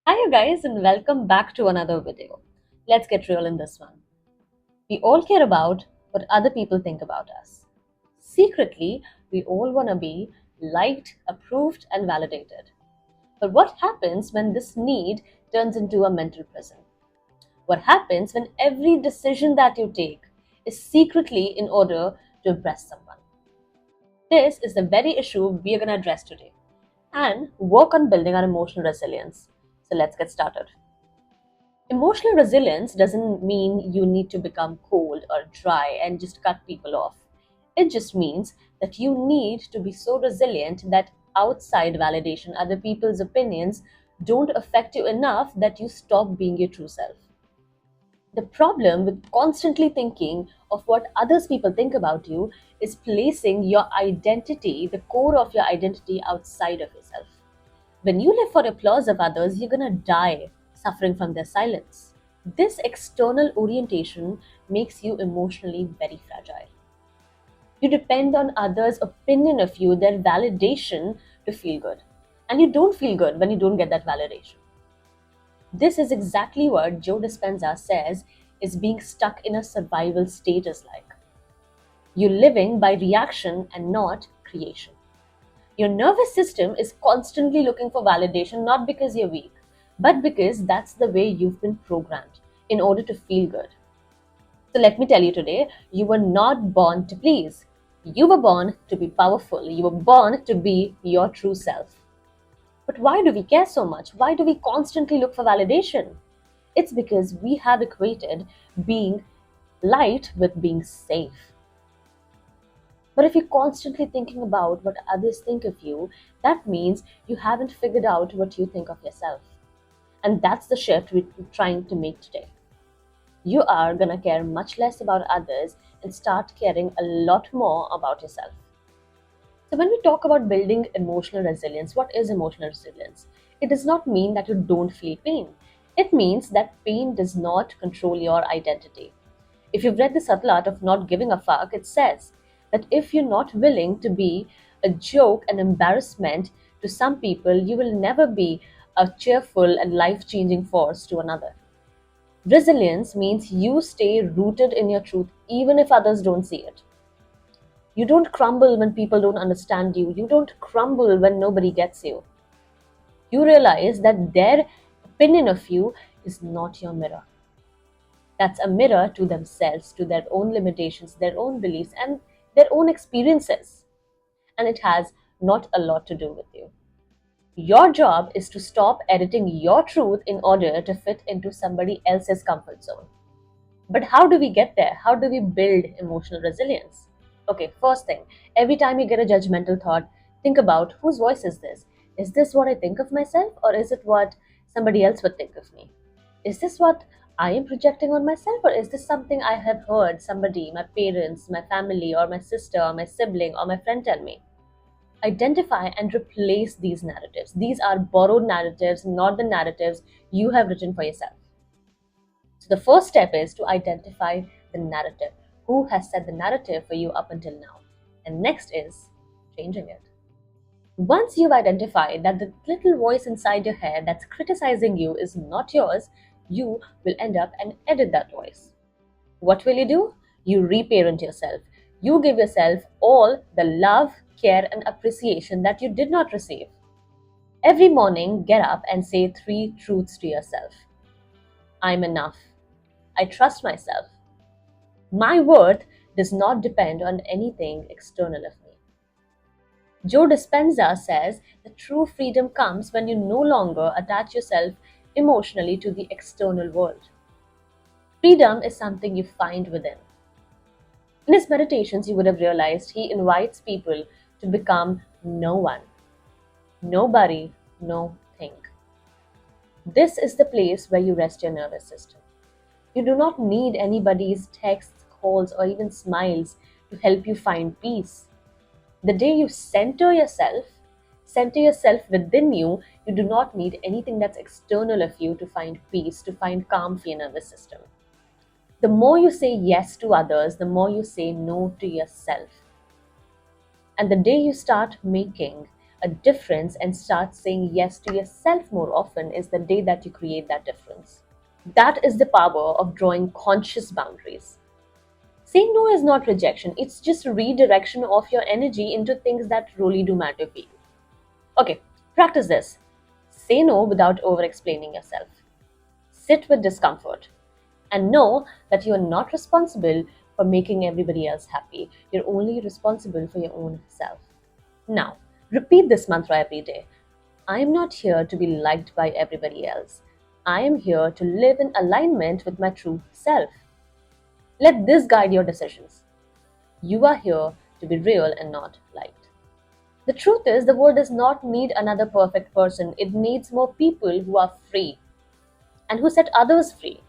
Hi, you guys, and welcome back to another video. Let's get real in this one. We all care about what other people think about us. Secretly, we all want to be liked, approved, and validated. But what happens when this need turns into a mental prison? What happens when every decision that you take is secretly in order to impress someone? This is the very issue we are going to address today and work on building our emotional resilience. So let's get started. Emotional resilience doesn't mean you need to become cold or dry and just cut people off. It just means that you need to be so resilient that outside validation, other people's opinions, don't affect you enough that you stop being your true self. The problem with constantly thinking of what others people think about you is placing your identity, the core of your identity, outside of yourself. When you live for applause of others, you're gonna die suffering from their silence. This external orientation makes you emotionally very fragile. You depend on others' opinion of you, their validation to feel good. And you don't feel good when you don't get that validation. This is exactly what Joe Dispenza says is being stuck in a survival state is like. You're living by reaction and not creation. Your nervous system is constantly looking for validation not because you're weak, but because that's the way you've been programmed in order to feel good. So let me tell you today, you were not born to please. You were born to be powerful. You were born to be your true self. But why do we care so much? Why do we constantly look for validation? It's because we have equated being light with being safe. But if you're constantly thinking about what others think of you, that means you haven't figured out what you think of yourself. And that's the shift we're trying to make today. You are gonna care much less about others and start caring a lot more about yourself. So, when we talk about building emotional resilience, what is emotional resilience? It does not mean that you don't feel pain. It means that pain does not control your identity. If you've read The Subtle Art of Not Giving a Fuck, it says that if you're not willing to be a joke and embarrassment to some people, you will never be a cheerful and life changing force to another. Resilience means you stay rooted in your truth even if others don't see it. You don't crumble when people don't understand you. You don't crumble when nobody gets you. You realize that their opinion of you is not your mirror. That's a mirror to themselves, to their own limitations, their own beliefs, and their own experiences. And it has not a lot to do with you. Your job is to stop editing your truth in order to fit into somebody else's comfort zone. But how do we get there? How do we build emotional resilience? Okay, first thing, every time you get a judgmental thought, think about whose voice is this? Is this what I think of myself, or is it what somebody else would think of me? Is this what I am projecting on myself, or is this something I have heard somebody, my parents, my family, or my sister, or my sibling, or my friend tell me? Identify and replace these narratives. These are borrowed narratives, not the narratives you have written for yourself. So the first step is to identify the narrative. Who has set the narrative for you up until now? And next is changing it. Once you've identified that the little voice inside your head that's criticizing you is not yours, you will end up and edit that voice. What will you do? You reparent yourself. You give yourself all the love, care, and appreciation that you did not receive. Every morning, get up and say three truths to yourself. I'm enough. I trust myself. My worth does not depend on anything external of me. Joe Dispenza says that true freedom comes when you no longer attach yourself emotionally to the external world. Freedom is something you find within. In his meditations, you would have realized he invites people to become no one, nobody, no thing. This is the place where you rest your nervous system. You do not need anybody's texts, calls, or even smiles to help you find peace. The day you center yourself within you, you do not need anything that's external of you to find peace, to find calm for your nervous system. The more you say yes to others, the more you say no to yourself. And the day you start making a difference and start saying yes to yourself more often is the day that you create that difference. That is the power of drawing conscious boundaries. Saying no is not rejection, it's just redirection of your energy into things that really do matter for you. Okay, practice this. Say no without over explaining yourself. Sit with discomfort and know that you are not responsible for making everybody else happy. You're only responsible for your own self. Now, repeat this mantra every day. I am not here to be liked by everybody else. I am here to live in alignment with my true self. Let this guide your decisions. You are here to be real and not liked. The truth is, the world does not need another perfect person. It needs more people who are free and who set others free.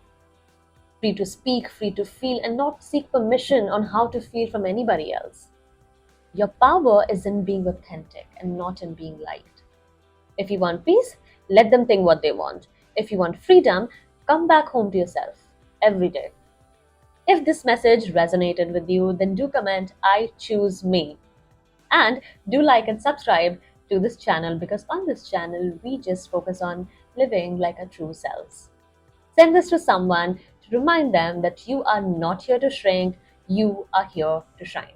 Free to speak, free to feel, and not seek permission on how to feel from anybody else. Your power is in being authentic and not in being liked. If you want peace, let them think what they want. If you want freedom, come back home to yourself every day. If this message resonated with you, then do comment, I choose me. And do like and subscribe to this channel because on this channel, we just focus on living like our true selves. Send this to someone to remind them that you are not here to shrink, you are here to shine.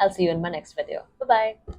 I'll see you in my next video. Bye bye.